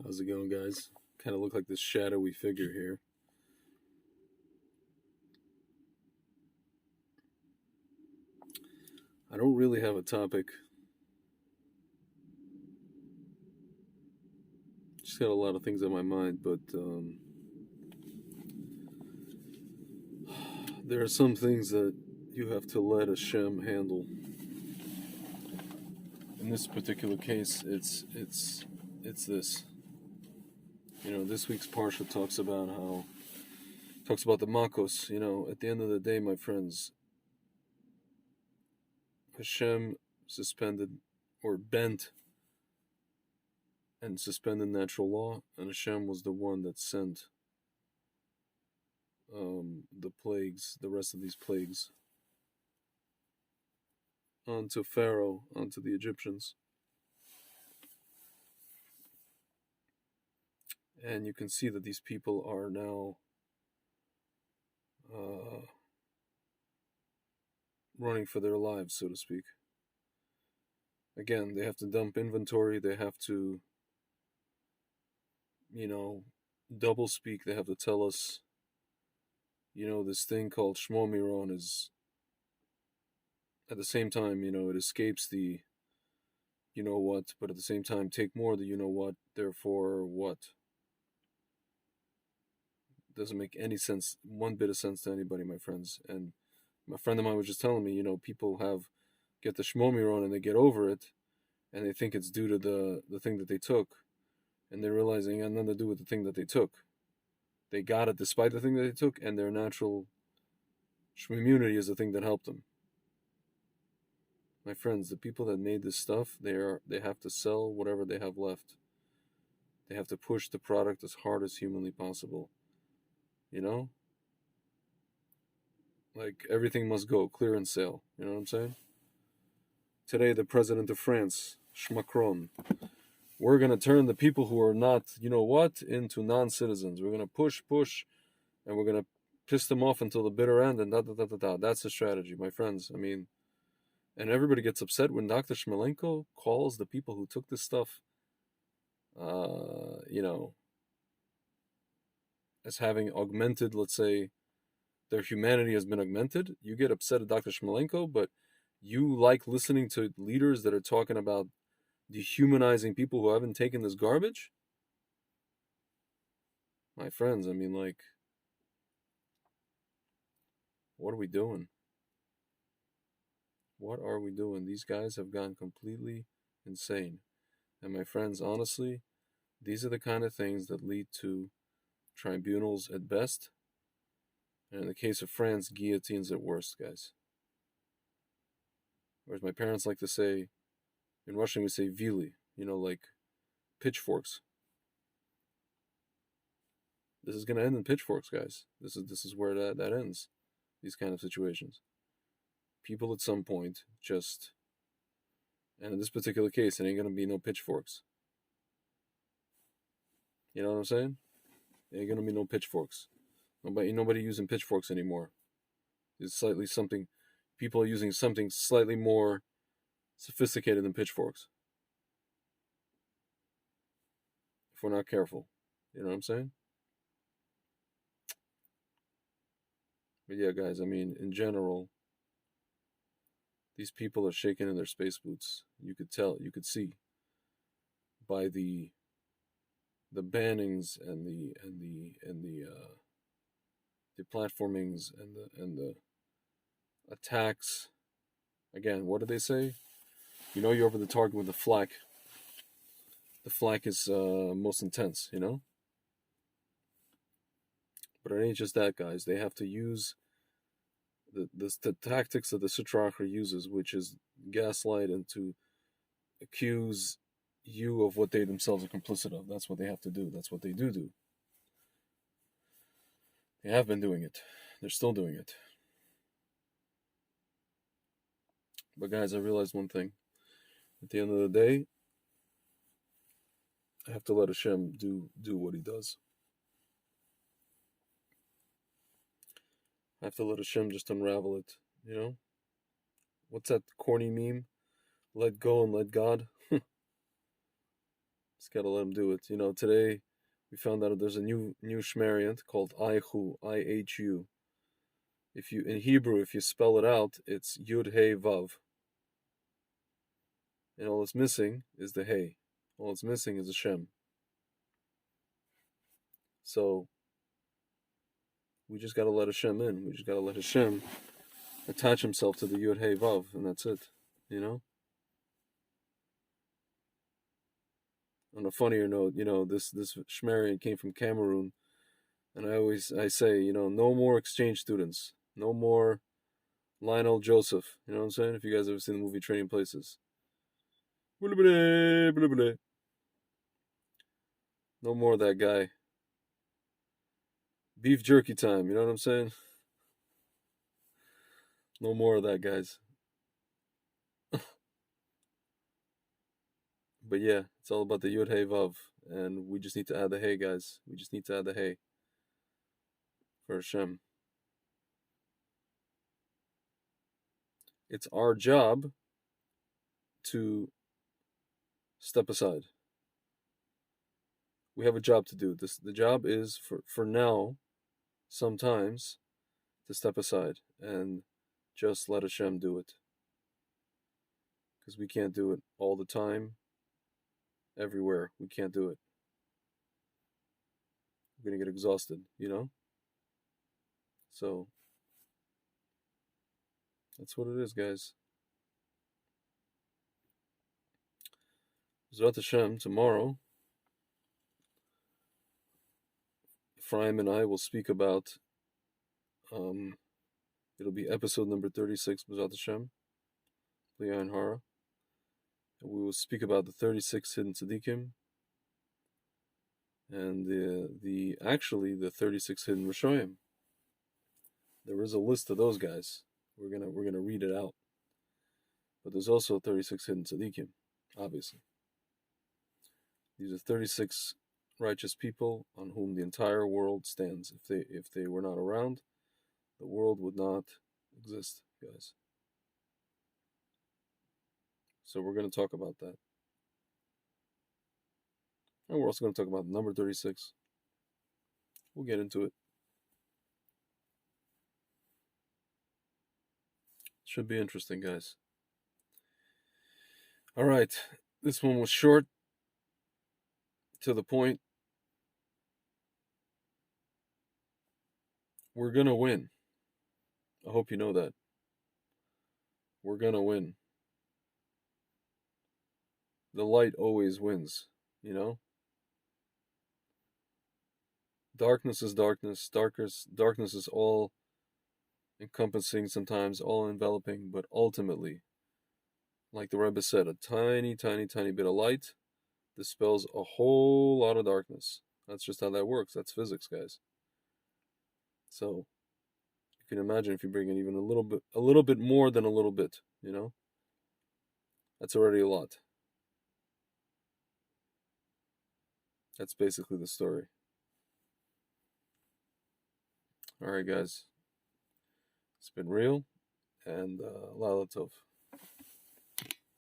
How's it going, guys? Kind of look like this shadowy figure here. I don't really have a topic. Just got a lot of things on my mind, but there are some things that you have to let HaShem handle. In this particular case, it's this. This week's parsha talks about the Makos. At the end of the day, my friends, HaShem suspended or bent and suspended natural law, and HaShem was the one that sent the plagues, the rest of these plagues, onto Pharaoh, onto the Egyptians. And you can see that these people are now running for their lives, so to speak. Again, they have to dump inventory, they have to, double speak, they have to tell us, this thing called Shmo Miron is, at the same time, it escapes the you know what, but at the same time, take more the you know what, therefore what. Doesn't make any sense, one bit of sense to anybody, my friends. And my friend of mine was just telling me, people get the Shmo Miron and they get over it, and they think it's due to the thing that they took, and they're realizing it had nothing to do with the thing that they took. They got it despite the thing that they took, and their natural immunity is the thing that helped them. My friends, the people that made this stuff, they have to sell whatever they have left. They have to push the product as hard as humanly possible. Like everything must go, clearance sale. You know what I'm saying? Today, the president of France, Macron, we're going to turn the people who are not, into non-citizens. We're going to push, and we're going to piss them off until the bitter end, and da. That's the strategy, my friends. I mean, and everybody gets upset when Dr. Shmelenko calls the people who took this stuff, as having augmented, let's say, their humanity has been augmented. You get upset at Dr. Shmelenko, but you like listening to leaders that are talking about dehumanizing people who haven't taken this garbage? My friends, I mean, like, what are we doing? What are we doing? These guys have gone completely insane. And my friends, honestly, these are the kind of things that lead to tribunals at best, and in the case of France, guillotines at worst, guys. Or as my parents like to say, in Russian we say vili, like pitchforks. This is going to end in pitchforks, guys. This is where that ends, these kind of situations. People at some point just, and in this particular case, it ain't going to be no pitchforks. You know what I'm saying? There ain't going to be no pitchforks. Nobody using pitchforks anymore. It's slightly something, people are using something slightly more sophisticated than pitchforks. If we're not careful. You know what I'm saying? But yeah, guys, I mean, in general, these people are shaking in their space boots. You could tell, you could see by the bannings and the platformings and the attacks. Again, what do they say? You're over the target with the flak. The flak is most intense, But it ain't just that, guys. They have to use the tactics that the Sitra Achra uses, which is gaslight and to accuse you of what they themselves are complicit of. That's what they have to do. That's what they do. They have been doing it. They're still doing it. But guys, I realized one thing. At the end of the day, I have to let HaShem do what he does. I have to let HaShem just unravel it, What's that corny meme? Let go and let God. Just gotta let him do it. Today we found out there's a new shmariant called IHU, IHU. If you in Hebrew, if you spell it out, it's Yud Hai Vav, and all it's missing is the Hey. All it's missing is a Shem. So we just gotta let Hashem in. We just gotta let Hashem attach himself to the Yud Hey Vav, and that's it. On a funnier note, this Shmarian came from Cameroon, and I say, no more exchange students, no more Lionel Joseph. You know what I'm saying? If you guys ever seen the movie Trading Places, no more of that guy. Beef jerky time. You know what I'm saying? No more of that, guys. But yeah, it's all about the Yud Hey Vav, and we just need to add the Hey, guys. We just need to add the Hey for Hashem. It's our job to step aside. We have a job to do. The job is for now, sometimes, to step aside and just let Hashem do it. Because we can't do it all the time. Everywhere. We can't do it. We're going to get exhausted, So, that's what it is, guys. Zrat Hashem, tomorrow, Ephraim and I will speak about, it'll be episode number 36, Zrat Hashem, Liya and Hara. And we will speak about the 36 hidden tzaddikim, and the 36 hidden Rishoyim. There is a list of those guys. We're gonna read it out. But there's also 36 hidden tzaddikim, obviously. These are 36 righteous people on whom the entire world stands. If they were not around, the world would not exist, guys. So we're going to talk about that. And we're also going to talk about number 36. We'll get into it. Should be interesting, guys. All right. This one was short, to the point. We're going to win. I hope you know that. We're going to win. The light always wins, Darkness is darkness. Darkness is all encompassing, sometimes all enveloping, but ultimately, like the Rebbe said, a tiny, tiny, tiny bit of light dispels a whole lot of darkness. That's just how that works. That's physics, guys. So you can imagine if you bring in even a little bit more than a little bit, that's already a lot. That's basically the story. All right, guys. It's been real, and Lala Tov.